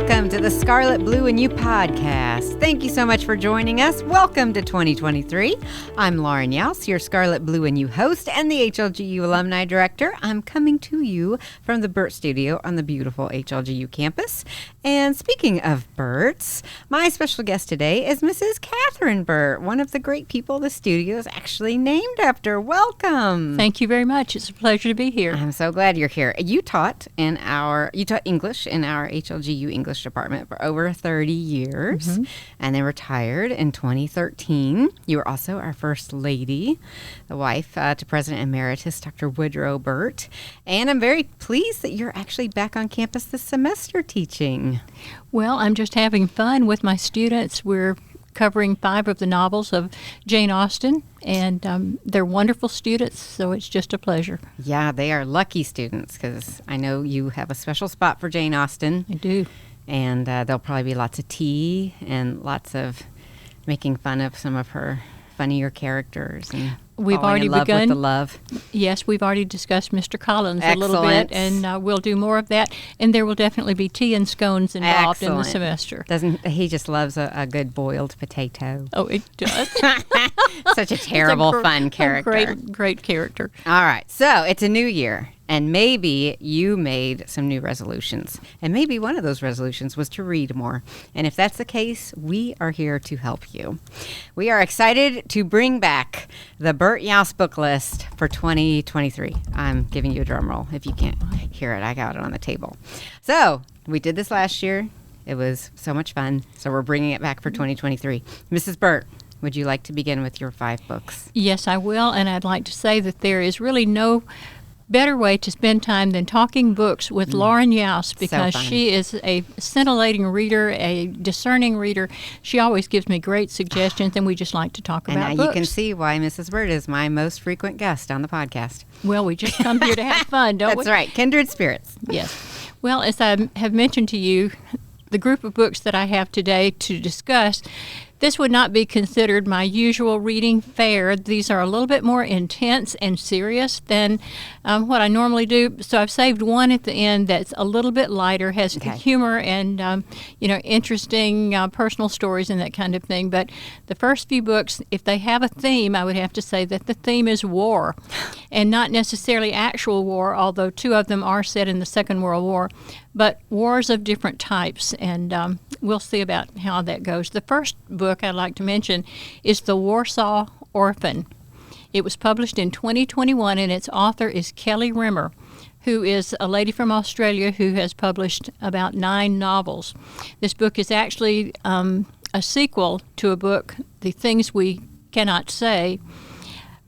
Welcome to the Scarlet, Blue, and You podcast. Thank you so much for joining us. Welcome to 2023. I'm Lauren Youse, your Scarlet, Blue, and You host and the HLGU Alumni Director. I'm coming to you from the Burt studio on the beautiful HLGU campus. And speaking of Burt's, my special guest today is Mrs. Catherine Burt, one of the great people the studio is actually named after. Welcome. Thank you very much. It's a pleasure to be here. I'm so glad you're here. You taught English in our HLGU English department for over 30 years, and then retired in 2013. You were also our first lady, the wife to President Emeritus Dr. Woodrow Burt, and I'm very pleased that you're actually back on campus this semester teaching. Well, I'm just having fun with my students. We're covering 5 of the novels of Jane Austen, and they're wonderful students, so it's just a pleasure. Yeah, they are lucky students because I know you have a special spot for Jane Austen. I do. And there'll probably be lots of tea and lots of making fun of some of her funnier characters and we've already begun with the love. Yes, we've already discussed Mr. Collins a little Excellent. bit, and we'll do more of that. And there will definitely be tea and scones involved in the Excellent. semester. Doesn't he just loves a good boiled potato? Oh, it does. Such a terrible, fun character. Great character. All right, so it's a new year, and maybe you made some new resolutions, and maybe one of those resolutions was to read more. And if that's the case, we are here to help you. We are excited to bring back the Burt Youse book list for 2023. I'm giving you a drum roll if you can't hear it. I got it on the table. So we did this last year. It was so much fun, so we're bringing it back for 2023. Mrs. Burt, would you like to begin with your 5 books? Yes, I will, and I'd like to say that there is really no better way to spend time than talking books with Lauren Youse, because she is a scintillating reader, a discerning reader. She always gives me great suggestions, and we just like to talk about books. And now you can see why Mrs. Burt is my most frequent guest on the podcast. Well, we just come here to have fun, don't we? That's right. Kindred spirits. Yes. Well, as I have mentioned to you, the group of books that I have today to discuss, this would not be considered my usual reading fare. These are a little bit more intense and serious than what I normally do. So I've saved one at the end that's a little bit lighter, has humor and interesting personal stories and that kind of thing. But the first few books, if they have a theme, I would have to say that the theme is war, and not necessarily actual war, although 2 of them are set in the Second World War, but wars of different types, and we'll see about how that goes. The first book I'd like to mention is The Warsaw Orphan. It was published in 2021, and its author is Kelly Rimmer, who is a lady from Australia who has published about 9 novels. This book is actually a sequel to a book, The Things We Cannot Say,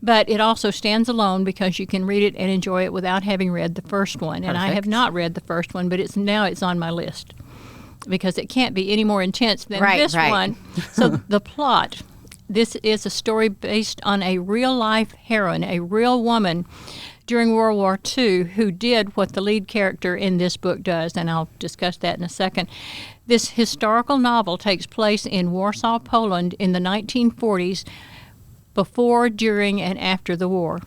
but it also stands alone because you can read it and enjoy it without having read the first one. Perfect. And I have not read the first one, but it's on my list because it can't be any more intense than this one. So the plot, this is a story based on a real-life heroine, a real woman during World War II who did what the lead character in this book does, and I'll discuss that in a second. This historical novel takes place in Warsaw, Poland in the 1940s, before, during, and after the war.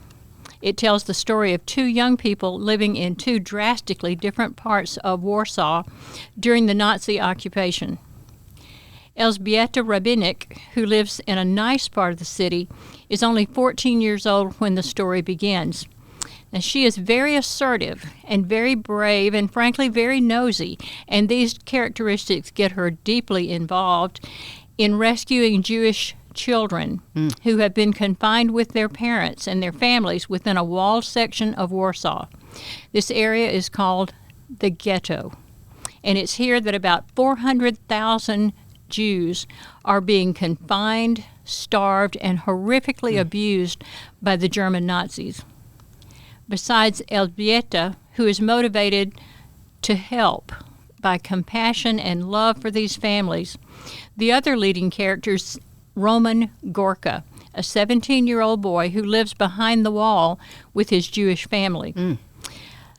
It tells the story of 2 young people living in 2 drastically different parts of Warsaw during the Nazi occupation. Elżbieta Rabinik, who lives in a nice part of the city, is only 14 years old when the story begins. Now, she is very assertive and very brave and, frankly, very nosy, and these characteristics get her deeply involved in rescuing Jewish children who have been confined with their parents and their families within a walled section of Warsaw. This area is called the ghetto, and it's here that about 400,000 Jews are being confined, starved, and horrifically abused by the German Nazis. Besides Elżbieta, who is motivated to help by compassion and love for these families, the other leading characters, Roman Gorka, a 17-year-old boy who lives behind the wall with his Jewish family.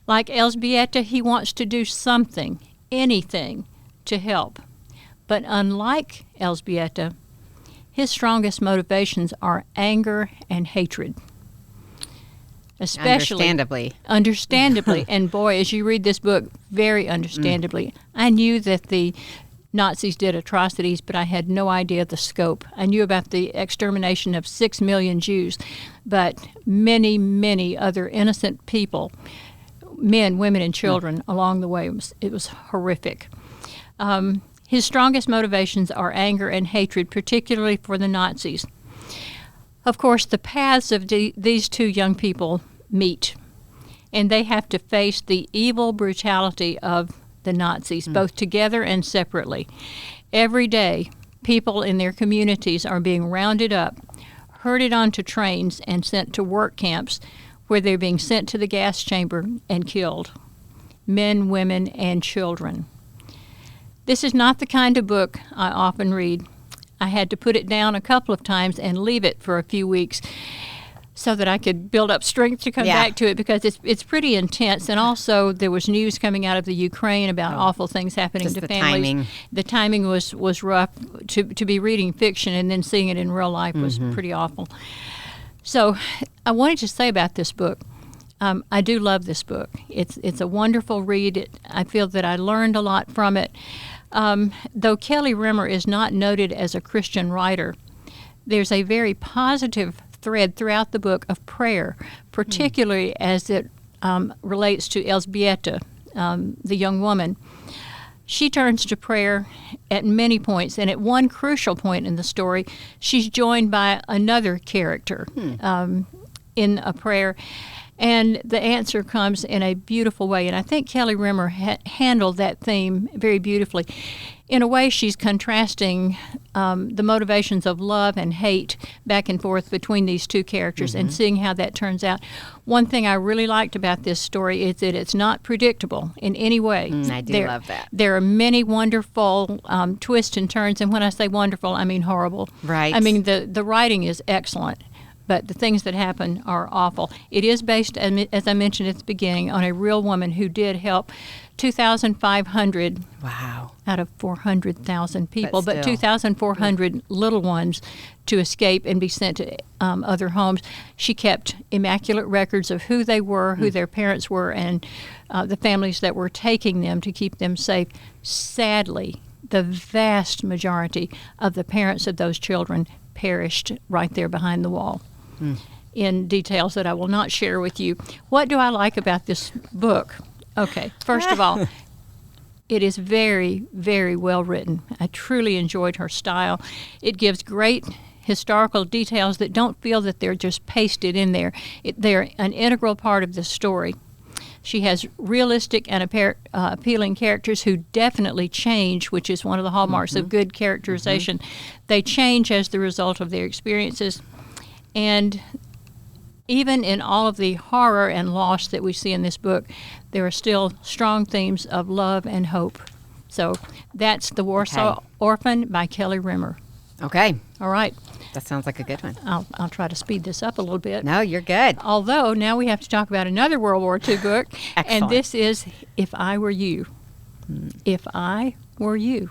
Like Elżbieta, he wants to do something, anything, to help. But unlike Elżbieta, his strongest motivations are anger and hatred. especially. Understandably. And boy, as you read this book, very understandably. I knew that the Nazis did atrocities, but I had no idea the scope. I knew about the extermination of 6 million Jews, but many, many other innocent people, men, women, and children along the way. It was horrific. His strongest motivations are anger and hatred, particularly for the Nazis. Of course, the paths of these two young people meet, and they have to face the evil brutality of the Nazis, both together and separately. Every day, people in their communities are being rounded up, herded onto trains, and sent to work camps where they're being sent to the gas chamber and killed. Men, women, and children. This is not the kind of book I often read. I had to put it down a couple of times and leave it for a few weeks so that I could build up strength to come back to it, because it's pretty intense. And also there was news coming out of the Ukraine about awful things happening to families. The timing was rough. To be reading fiction and then seeing it in real life was pretty awful. So I wanted to say about this book, I do love this book. It's a wonderful read. I feel that I learned a lot from it. Though Kelly Rimmer is not noted as a Christian writer, there's a very positive thread throughout the book of prayer, particularly as it relates to Elzbieta, the young woman. She turns to prayer at many points, and at one crucial point in the story, she's joined by another character in a prayer, and the answer comes in a beautiful way. And I think Kelly Rimmer handled that theme very beautifully. In a way, she's contrasting the motivations of love and hate back and forth between these two characters and seeing how that turns out. One thing I really liked about this story is that it's not predictable in any way. I do love that. There are many wonderful twists and turns, and when I say wonderful, I mean horrible. Right. I mean, the writing is excellent, but the things that happen are awful. It is based, as I mentioned at the beginning, on a real woman who did help 2,500 out of 400,000 people, but 2,400 little ones to escape and be sent to other homes. She kept immaculate records of who they were, who their parents were, and the families that were taking them to keep them safe. Sadly, the vast majority of the parents of those children perished right there behind the wall. In details that I will not share with you. What do I like about this book? Okay, first of all, it is very, very well written. I truly enjoyed her style. It gives great historical details that don't feel that they're just pasted in there. They're an integral part of the story. She has realistic and appealing characters who definitely change, which is one of the hallmarks of good characterization. They change as the result of their experiences. And even in all of the horror and loss that we see in this book, there are still strong themes of love and hope. So that's The Warsaw Orphan by Kelly Rimmer. Okay. All right. That sounds like a good one. I'll try to speed this up a little bit. No, you're good. Although now we have to talk about another World War II book. Excellent. And this is If I Were You. If I Were You.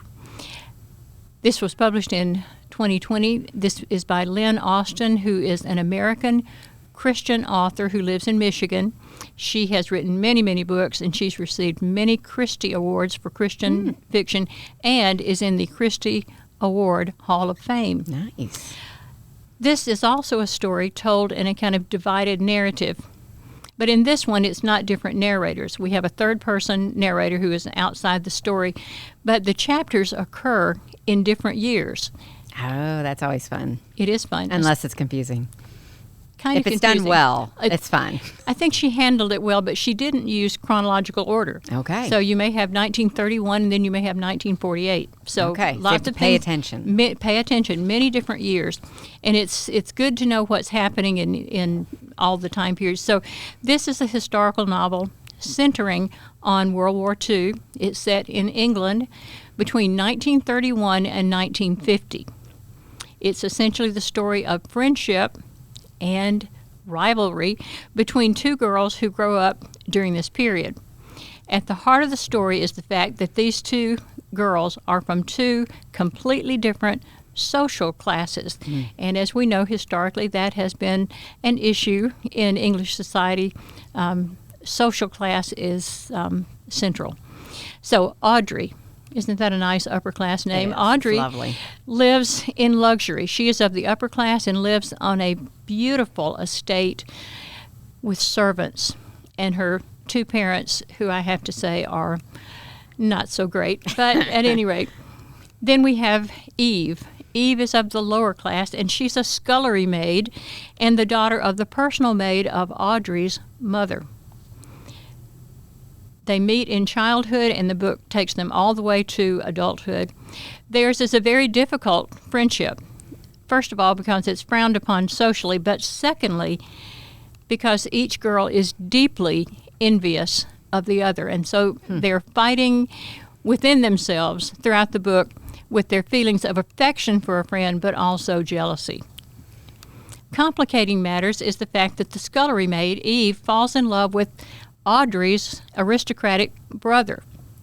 This was published in 2020. This is by Lynn Austin, who is an American Christian author who lives in Michigan. She has written many, many books, and she's received many Christie Awards for Christian fiction and is in the Christie Award Hall of Fame. Nice. This is also a story told in a kind of divided narrative. But in this one, it's not different narrators. We have a third-person narrator who is outside the story, but the chapters occur in different years. Oh, that's always fun. It is fun. Unless it's confusing. Kind if of it's confusing. done well, it's fun. I think she handled it well, but she didn't use chronological order. Okay. So you may have 1931, and then you may have 1948. So lots of pay things, attention. Pay attention. Many different years, and it's good to know what's happening in all the time periods. So this is a historical novel centering on World War II. It's set in England between 1931 and 1950. It's essentially the story of friendship and rivalry between two girls who grow up during this period. At the heart of the story is the fact that these two girls are from two completely different social classes. And as we know, historically, that has been an issue in English society. Social class is central. So Audrey, isn't that a nice upper class name? Yes, Audrey lovely. lives in luxury. She is of the upper class and lives on a beautiful estate with servants, and her two parents, who I have to say are not so great, but at any rate. Then we have Eve. Eve is of the lower class, and she's a scullery maid and the daughter of the personal maid of Audrey's mother. They meet in childhood, and the book takes them all the way to adulthood. Theirs is a very difficult friendship. First of all, because it's frowned upon socially, but secondly, because each girl is deeply envious of the other. And so they're fighting within themselves throughout the book with their feelings of affection for a friend, but also jealousy. Complicating matters is the fact that the scullery maid, Eve, falls in love with Audrey's aristocratic brother.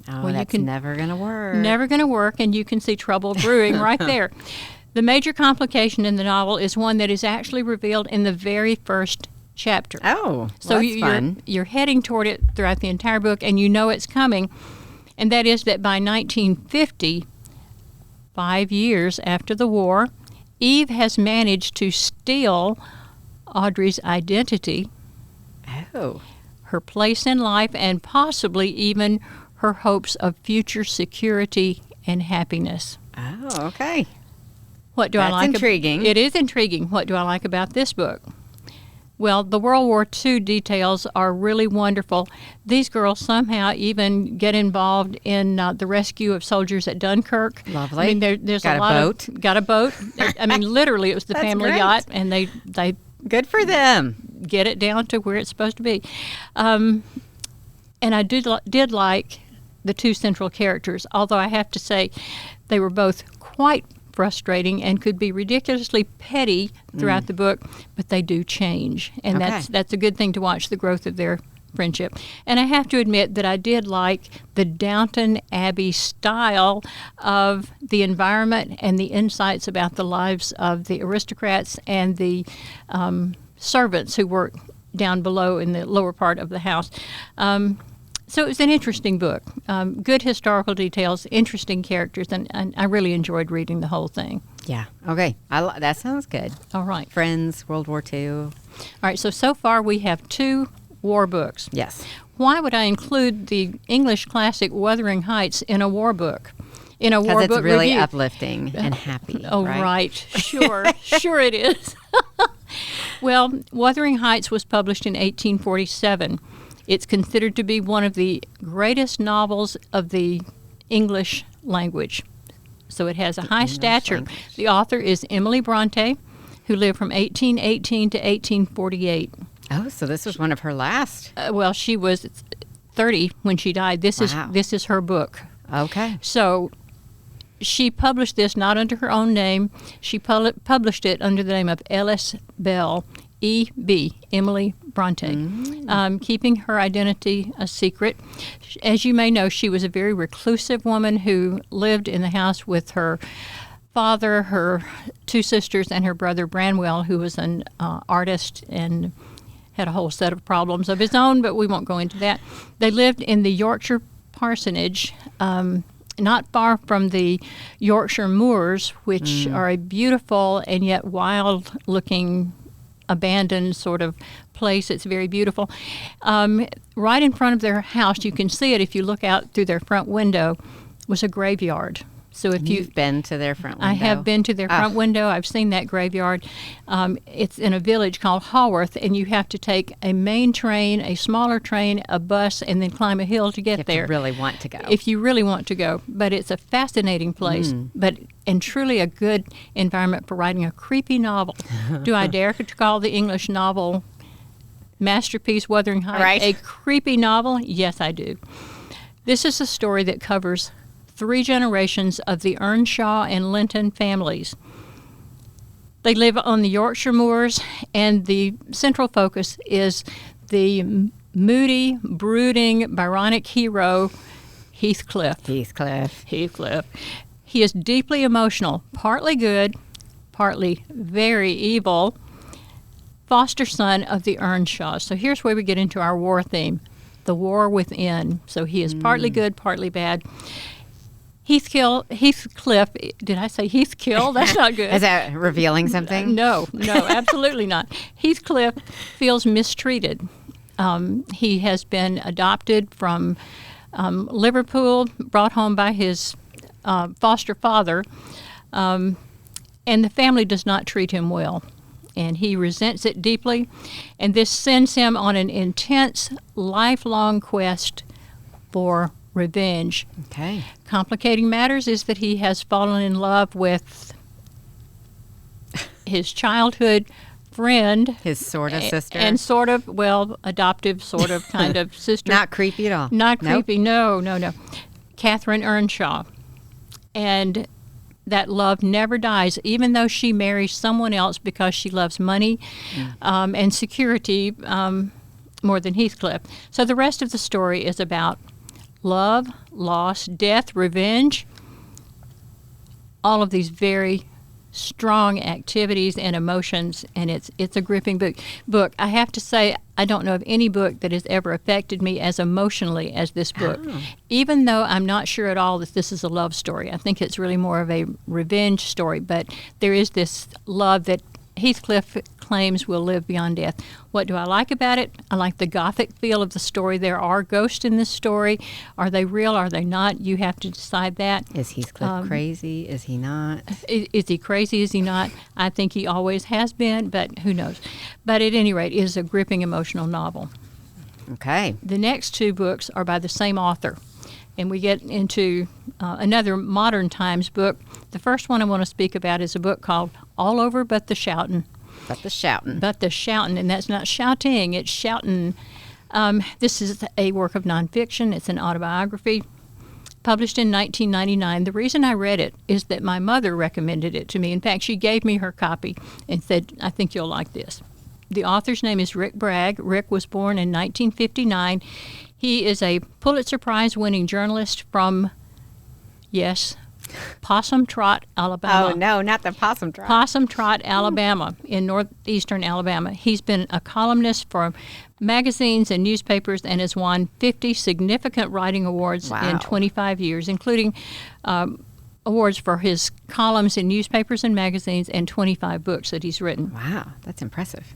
Oh, that's never going to work. Never going to work, and you can see trouble brewing right there. The major complication in the novel is one that is actually revealed in the very first chapter. Oh, so that's fun. You're heading toward it throughout the entire book, and you know it's coming, and that is that by 1950, 5 years after the war, Eve has managed to steal Audrey's identity, her place in life, and possibly even her hopes of future security and happiness. Oh, okay. What do I like? That's intriguing. It is intriguing. What do I like about this book? Well, the World War II details are really wonderful. These girls somehow even get involved in the rescue of soldiers at Dunkirk. Lovely. I mean, there's got a lot boat. Got a boat. I mean, literally, it was the That's family great. yacht, and they Good for them. get it down to where it's supposed to be. And I did like the two central characters, although I have to say they were both quite frustrating and could be ridiculously petty throughout the book, but they do change. And that's a good thing to watch the growth of their friendship. And I have to admit that I did like the Downton Abbey style of the environment and the insights about the lives of the aristocrats and the servants who work down below in the lower part of the house. So it was an interesting book. Good historical details, interesting characters, and I really enjoyed reading the whole thing. Yeah. Okay. That sounds good. All right. Friends, World War II. All right, so far we have 2 war books. Yes. Why would I include the English classic Wuthering Heights in a war book? In a war book Because it's really review? uplifting and happy. Oh, right. Sure. Sure it is. Well, Wuthering Heights was published in 1847. It's considered to be one of the greatest novels of the English language. So it has a high stature. Language. The author is Emily Bronte, who lived from 1818 to 1848. Oh, so this was one of her last. Well, she was 30 when she died. This is her book. Okay. So she published this not under her own name. She published it under the name of Ellis Bell, E.B., Emily Bronte, keeping her identity a secret. As you may know, she was a very reclusive woman who lived in the house with her father, her 2 sisters, and her brother Branwell, who was an artist and had a whole set of problems of his own, but we won't go into that. They lived in the Yorkshire parsonage, not far from the Yorkshire moors, which are a beautiful and yet wild-looking, abandoned sort of place. It's very beautiful. Right in front of their house, you can see it if you look out through their front window, was a graveyard. So if You've been to their front window. I have been to their front window. I've seen that graveyard. It's in a village called Haworth, and you have to take a main train, a smaller train, a bus, and then climb a hill to get there. If you really want to go. If you really want to go. But it's a fascinating place, and truly a good environment for writing a creepy novel. Do I dare to call the English novel masterpiece Wuthering Heights a creepy novel? Yes, I do. This is a story that covers 3 generations of the Earnshaw and Linton families. They live on the Yorkshire moors, and the central focus is the moody, brooding, Byronic hero, Heathcliff. He is deeply emotional, partly good, partly very evil, foster son of the Earnshaws. So here's where we get into our war theme, the war within. So he is partly good, partly bad. Heathcliff, did I say Heathkill? That's not good. Is that revealing something? No, absolutely not. Heathcliff feels mistreated. He has been adopted from Liverpool, brought home by his foster father, and the family does not treat him well. And he resents it deeply, and this sends him on an intense, lifelong quest for revenge. Okay. Complicating matters is that he has fallen in love with his childhood friend. His sort of sister. And sort of, adoptive sort of kind of sister. Not creepy at all. Not creepy, no. Catherine Earnshaw. And that love never dies, even though she marries someone else because she loves money and security more than Heathcliff. So the rest of the story is about love, loss, death, revenge, all of these very strong activities and emotions, and it's a gripping book. I have to say, I don't know of any book that has ever affected me as emotionally as this book. Oh. Even though I'm not sure at all that this is a love story. I think it's really more of a revenge story, but there is this love that Heathcliff claims will live beyond death. What do I like about it? I like the gothic feel of the story. There are ghosts in this story. Are they real? Are they not? You have to decide that. Is Heathcliff crazy? Is he not? Is he crazy? Is he not? I think he always has been, but who knows? But at any rate, it is a gripping emotional novel. Okay. The next two books are by the same author. And we get into another modern times book. The first one I want to speak about is a book called All Over But the Shoutin'. But the Shoutin'. But the Shoutin', and that's not shouting, it's shoutin'. This is a work of nonfiction. It's an autobiography published in 1999. The reason I read it is that my mother recommended it to me. In fact, she gave me her copy and said, I think you'll like this. The author's name is Rick Bragg. Rick was born in 1959. He is a Pulitzer Prize-winning journalist from, yes, Possum Trot, Alabama. Oh, no, not the Possum Trot. Possum Trot, Alabama, in northeastern Alabama. He's been a columnist for magazines and newspapers and has won 50 significant writing awards in 25 years, including awards for his columns in newspapers and magazines and 25 books that he's written. Wow, that's impressive.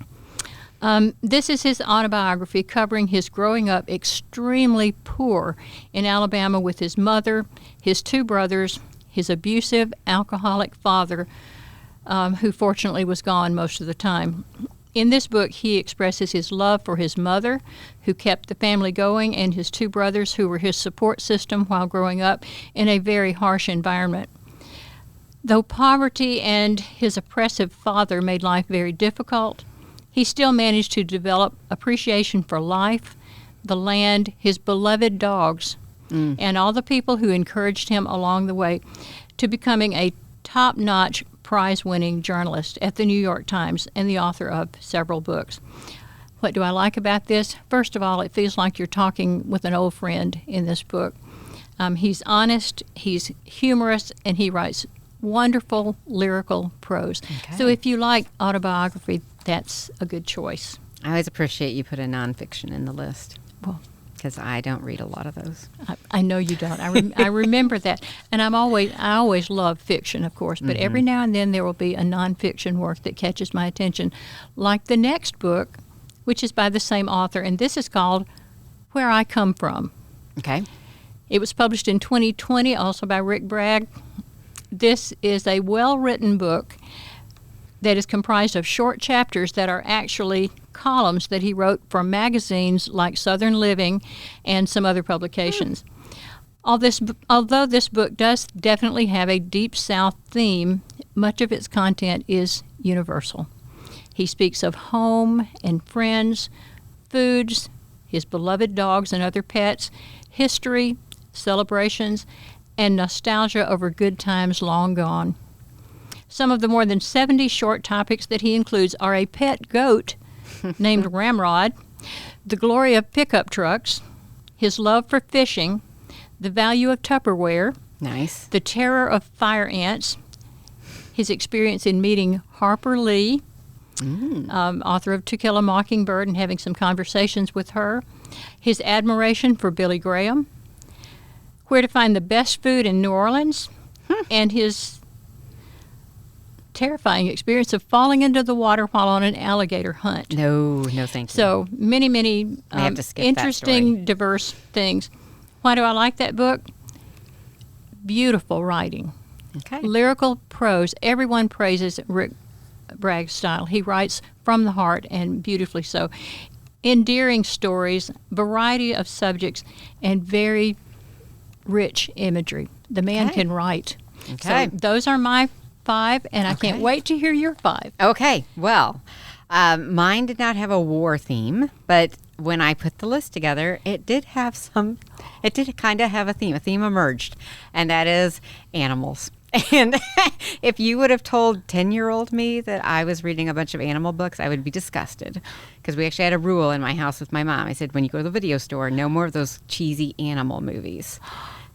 This is his autobiography covering his growing up extremely poor in Alabama with his mother, his two brothers, his abusive alcoholic father, who fortunately was gone most of the time. In this book, he expresses his love for his mother, who kept the family going, and his two brothers, who were his support system while growing up in a very harsh environment. Though poverty and his oppressive father made life very difficult, he still managed to develop appreciation for life, the land, his beloved dogs, and all the people who encouraged him along the way to becoming a top-notch prize-winning journalist at the New York Times and the author of several books. What do I like about this? First of all, it feels like you're talking with an old friend in this book. He's honest, he's humorous, and he writes wonderful lyrical prose. Okay. So if you like autobiography, that's a good choice. I always appreciate you put a nonfiction in the list. Well, because I don't read a lot of those. I know you don't. I remember that, and I always love fiction, of course. But every now and then there will be a nonfiction work that catches my attention, like the next book, which is by the same author, and this is called Where I Come From. Okay. It was published in 2020, also by Rick Bragg. This is a well-written book that is comprised of short chapters that are actually columns that he wrote for magazines like Southern Living and some other publications. Although this book does definitely have a Deep South theme, much of its content is universal. He speaks of home and friends, foods, his beloved dogs and other pets, history, celebrations, and nostalgia over good times long gone. Some of the more than 70 short topics that he includes are a pet goat named Ramrod, the glory of pickup trucks, his love for fishing, the value of Tupperware, Nice. The Terror of Fire Ants, his experience in meeting Harper Lee, author of To Kill a Mockingbird, and having some conversations with her. His admiration for Billy Graham. Where to find the best food in New Orleans. And his terrifying experience of falling into the water while on an alligator hunt. No, thank you. So many have to skip interesting, diverse things. Why do I like that book? Beautiful writing. Okay. Lyrical prose. Everyone praises Rick Bragg's style. He writes from the heart and beautifully so. Endearing stories, variety of subjects, and very rich imagery. The man can write. Okay. So those are my 5, and I can't wait to hear your 5. Okay. Well, mine did not have a war theme, but when I put the list together, it did kind of have a theme. A theme emerged, and that is animals. And if you would have told 10-year-old me that I was reading a bunch of animal books, I would be disgusted. Because we actually had a rule in my house with my mom. I said, when you go to the video store, no more of those cheesy animal movies.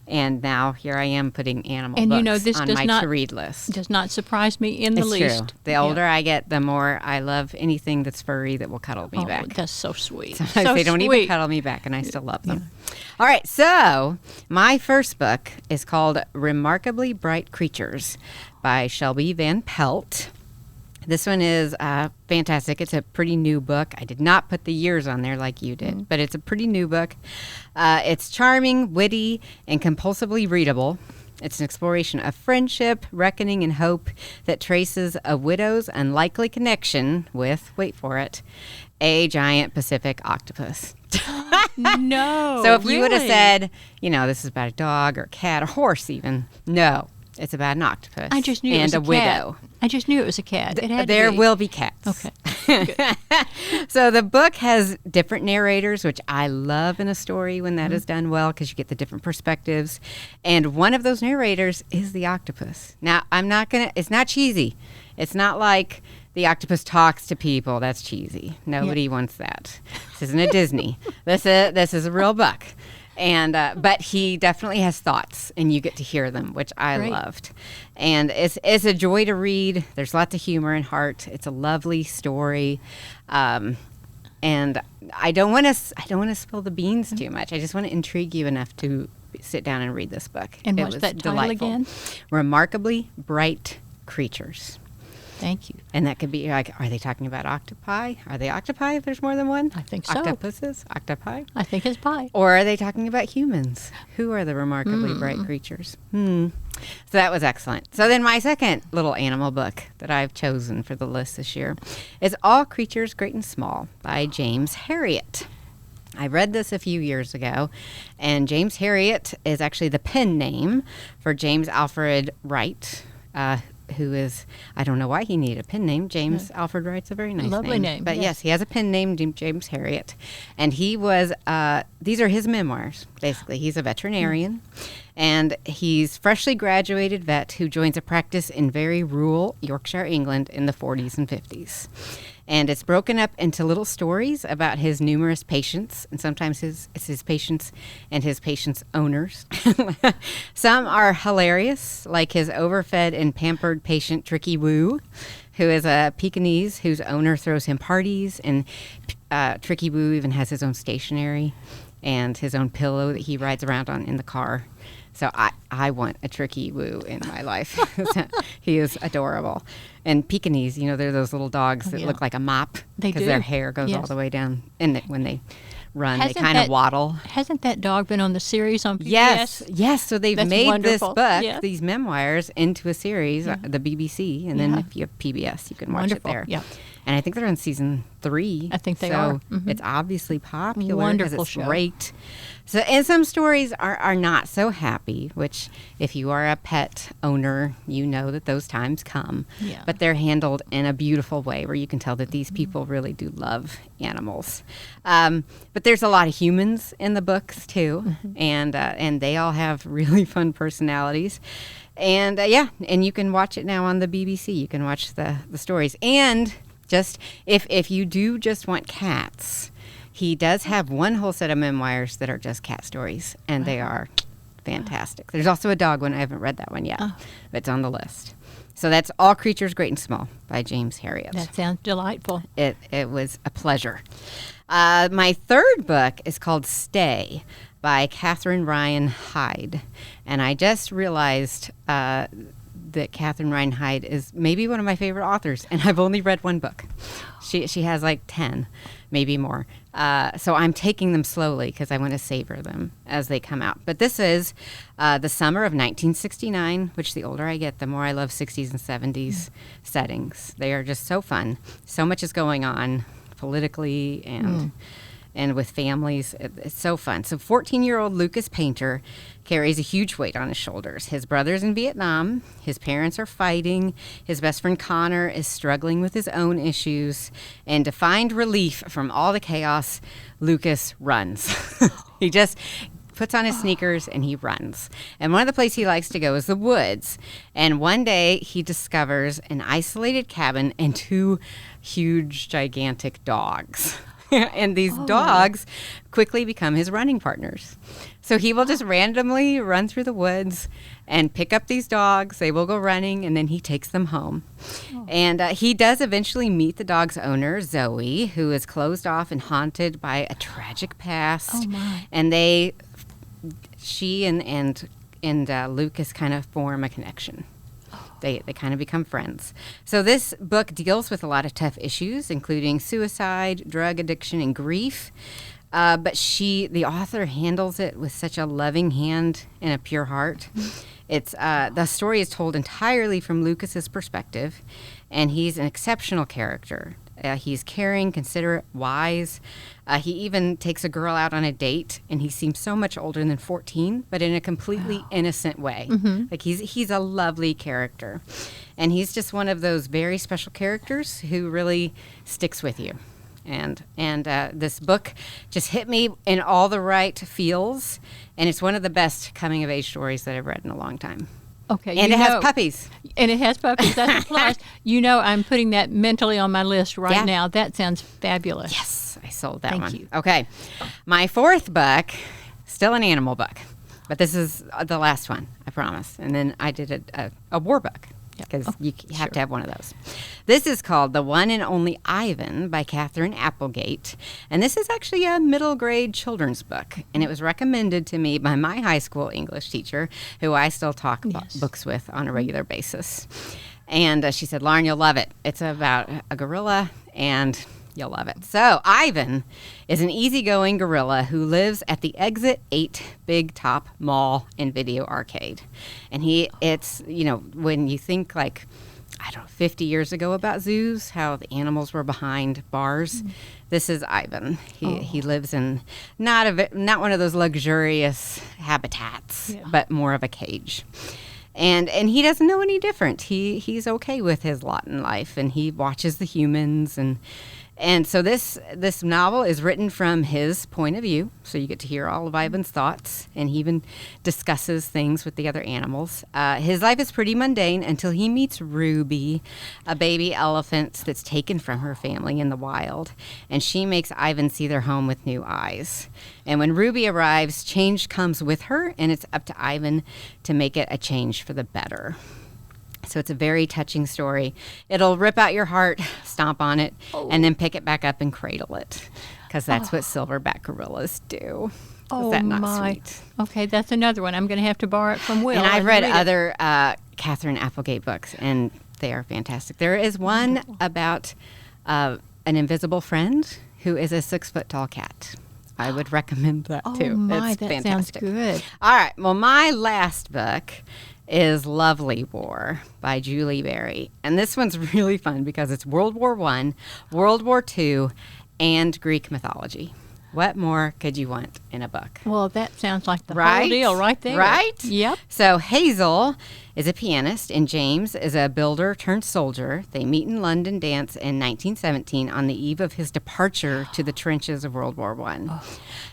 And now here I am putting animal books this on my to-read list. Does not surprise me in the it's least. True. The older I get, the more I love anything that's furry that will cuddle me back. That's so sweet. Sometimes they don't even cuddle me back, and I still love them. All right, so my first book is called Remarkably Bright Creatures by Shelby Van Pelt. This one is fantastic. It's a pretty new book. I did not put the years on there like you did, but it's a pretty new book. It's charming, witty, and compulsively readable. It's an exploration of friendship, reckoning, and hope that traces a widow's unlikely connection with, wait for it, a giant Pacific octopus. No. So if you would have said, this is about a dog or a cat or horse even, no. It's about an octopus. I just knew it was a cat. Widow. I just knew it was a cat. There will be cats. Okay. So the book has different narrators, which I love in a story when that is done well because you get the different perspectives. And one of those narrators is the octopus. Now, it's not cheesy. It's not like the octopus talks to people. That's cheesy. Nobody wants that. This isn't a Disney. This is a real book. And but he definitely has thoughts, and you get to hear them, which I loved. And it's a joy to read. There's lots of humor and heart. It's a lovely story, and I don't want to spill the beans too much. I just want to intrigue you enough to sit down and read this book. And what's that title again? Remarkably Bright Creatures. Thank you. And that could be like, are they talking about octopi? Are they octopi if there's more than one? I think so. Octopuses? Octopi? I think it's pie. Or are they talking about humans? Who are the remarkably bright creatures? So that was excellent. So then my second little animal book that I've chosen for the list this year is All Creatures Great and Small by James Herriot. I read this a few years ago, and James Herriot is actually the pen name for James Alfred Wright, who is, I don't know why he needed a pen name. James Alfred Wright's a very nice Lovely name. But yes, he has a pen name named James Herriot. And he was, these are his memoirs, basically. He's a veterinarian, and he's freshly graduated vet who joins a practice in very rural Yorkshire, England in the 40s and 50s. And it's broken up into little stories about his numerous patients, and sometimes it's his patients and his patients' owners. Some are hilarious, like his overfed and pampered patient Tricky Woo, who is a Pekingese whose owner throws him parties, and Tricky Woo even has his own stationery and his own pillow that he rides around on in the car. So I want a Tricky Woo in my life. He is adorable. And Pekingese, they're those little dogs that look like a mop. Because their hair goes all the way down. And when they run, they kind of waddle. Hasn't that dog been on the series on PBS? Yes. So they've made wonderful. This book, these memoirs, into a series, the BBC. And then if you have PBS, you can watch it there. Yeah. And I think they're on season 3. I think they are. So it's obviously popular. Wonderful it's show. Great. So, and some stories are not so happy, which if you are a pet owner, you know that those times come. Yeah. But they're handled in a beautiful way where you can tell that these people really do love animals. But there's a lot of humans in the books too, and they all have really fun personalities. And and you can watch it now on the BBC. You can watch the stories. And just if you do just want cats, he does have one whole set of memoirs that are just cat stories, and they are fantastic. There's also a dog one. I haven't read that one yet. But it's on the list. So that's All Creatures Great and Small by James Herriot. That sounds delightful. It was a pleasure. My third book is called Stay by Catherine Ryan Hyde. And I just realized that Catherine Ryan Hyde is maybe one of my favorite authors, and I've only read one book. She has like 10, maybe more. So I'm taking them slowly because I want to savor them as they come out. But this is the summer of 1969, which the older I get, the more I love 60s and 70s settings. They are just so fun. So much is going on politically and with families. It's so fun. So 14-year-old Lucas Painter carries a huge weight on his shoulders. His brother's in Vietnam. His parents are fighting. His best friend Connor is struggling with his own issues. And to find relief from all the chaos, Lucas runs. He just puts on his sneakers and he runs. And one of the places he likes to go is the woods. And one day he discovers an isolated cabin and 2 huge, gigantic dogs. And these dogs quickly become his running partners. So he will just randomly run through the woods and pick up these dogs. They will go running, and then he takes them home. And he does eventually meet the dog's owner, Zoe, who is closed off and haunted by a tragic past. Oh, my. And she and Lucas kind of form a connection. They kind of become friends. So this book deals with a lot of tough issues, including suicide, drug addiction, and grief. But the author handles it with such a loving hand and a pure heart. It's the story is told entirely from Lucas's perspective, and he's an exceptional character. He's caring, considerate, wise. He even takes a girl out on a date, and he seems so much older than 14, but in a completely innocent way. Like he's a lovely character, and he's just one of those very special characters who really sticks with you. And this book just hit me in all the right feels, and it's one of the best coming-of-age stories that I've read in a long time. Okay, and it has puppies. And it has puppies. That's a plus. I'm putting that mentally on my list right now. That sounds fabulous. Yes, I sold that one. Thank you. Okay, my fourth book, still an animal book, but this is the last one, I promise. And then I did a war book, because you have to have one of those. This is called The One and Only Ivan by Catherine Applegate. And this is actually a middle grade children's book. And it was recommended to me by my high school English teacher, who I still talk about books with on a regular basis. And she said, Lauren, you'll love it. It's about a gorilla, and you'll love it. So Ivan is an easygoing gorilla who lives at the Exit 8 Big Top Mall and Video Arcade. And when you think 50 years ago about zoos, how the animals were behind bars, this is Ivan. He lives in not one of those luxurious habitats, but more of a cage. And he doesn't know any different. He's okay with his lot in life, and he watches the humans. And so this novel is written from his point of view, so you get to hear all of Ivan's thoughts, and he even discusses things with the other animals. His life is pretty mundane until he meets Ruby, a baby elephant that's taken from her family in the wild, and she makes Ivan see their home with new eyes. And when Ruby arrives, change comes with her, and it's up to Ivan to make it a change for the better. So it's a very touching story. It'll rip out your heart, stomp on it, and then pick it back up and cradle it, because that's what silverback gorillas do. Is that not sweet? Okay, that's another one. I'm going to have to borrow it from Will. And I've read other Catherine Applegate books, and they are fantastic. There is one about an invisible friend who is a 6-foot-tall cat. I would recommend that, too. Oh, my, it's that fantastic. sounds good. All right, well, my last book is Lovely War by Julie Berry. And this one's really fun because it's World War I, World War II, and Greek mythology. What more could you want in a book? Well, that sounds like the whole deal right there. Right? Yep. So Hazel is a pianist, and James is a builder turned soldier. They meet in London dance in 1917 on the eve of his departure to the trenches of World War I.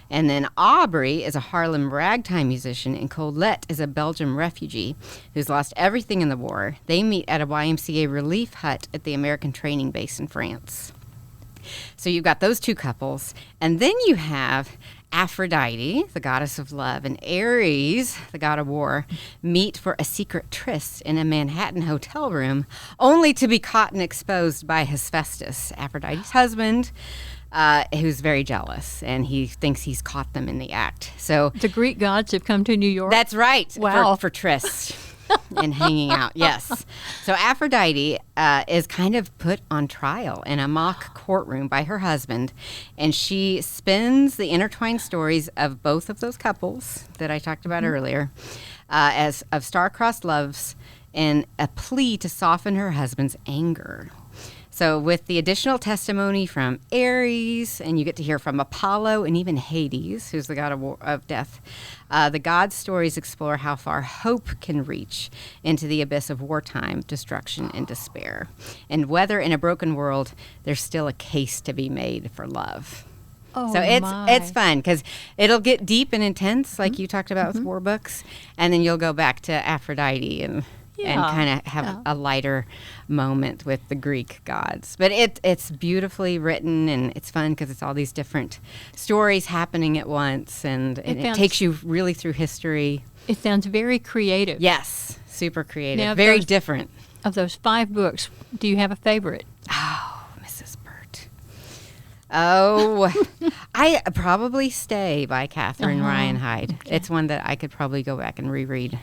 And then Aubrey is a Harlem ragtime musician, and Colette is a Belgian refugee who's lost everything in the war. They meet at a YMCA relief hut at the American training base in France. So you've got those two couples, and then you have Aphrodite, the goddess of love, and Ares, the god of war, meet for a secret tryst in a Manhattan hotel room, only to be caught and exposed by Hephaestus, Aphrodite's husband, who's very jealous, and he thinks he's caught them in the act. So the Greek gods have come to New York? That's right. Wow. For tryst. And hanging out, yes. So Aphrodite is kind of put on trial in a mock courtroom by her husband, and she spins the intertwined stories of both of those couples that I talked about earlier as of star-crossed loves in a plea to soften her husband's anger. So with the additional testimony from Ares, and you get to hear from Apollo and even Hades, who's the god of death, the gods' stories explore how far hope can reach into the abyss of wartime, destruction, and despair, and whether in a broken world there's still a case to be made for love. Oh, so it's fun because it'll get deep and intense, like you talked about with war books, and then you'll go back to Aphrodite and kind of have a lighter moment with the Greek gods. But it's beautifully written, and it's fun because it's all these different stories happening at once, and it takes you really through history. It sounds very creative. Yes, super creative. Now, very different. Of those 5 books, do you have a favorite? Oh, Mrs. Burt. Oh, I probably Stay by Catherine Ryan Hyde. Okay. It's one that I could probably go back and reread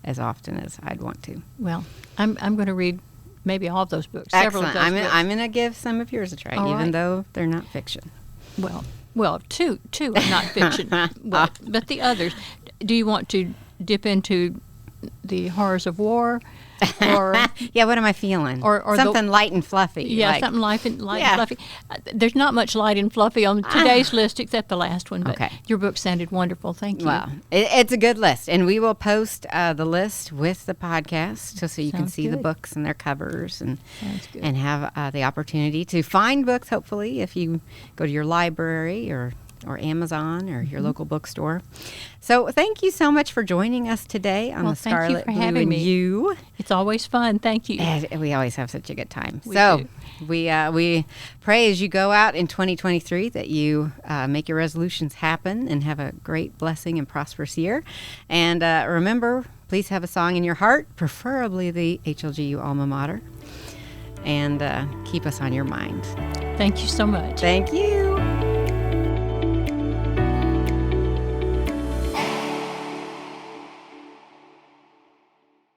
as often as I'd want to. Well, I'm going to read maybe all of those books. Excellent. Several of those books. I'm going to give some of yours a try, even though they're not fiction. Well, two are not fiction, but the others. Do you want to dip into the horrors of war? Or what am I feeling? Or something light and fluffy. Yeah, something light and fluffy. There's not much light and fluffy on today's list except the last one. But your book sounded wonderful. Thank you. Well, it's a good list, and we will post the list with the podcast so you can see the books and their covers and have the opportunity to find books. Hopefully, if you go to your library or Amazon or your local bookstore. So thank you so much for joining us today on the Scarlet, Blue, and You. It's always fun. Thank you. And we always have such a good time. We pray as you go out in 2023 that you make your resolutions happen and have a great, blessing, and prosperous year. And remember, please have a song in your heart, preferably the HLGU alma mater, and keep us on your mind. Thank you so much. Thank you.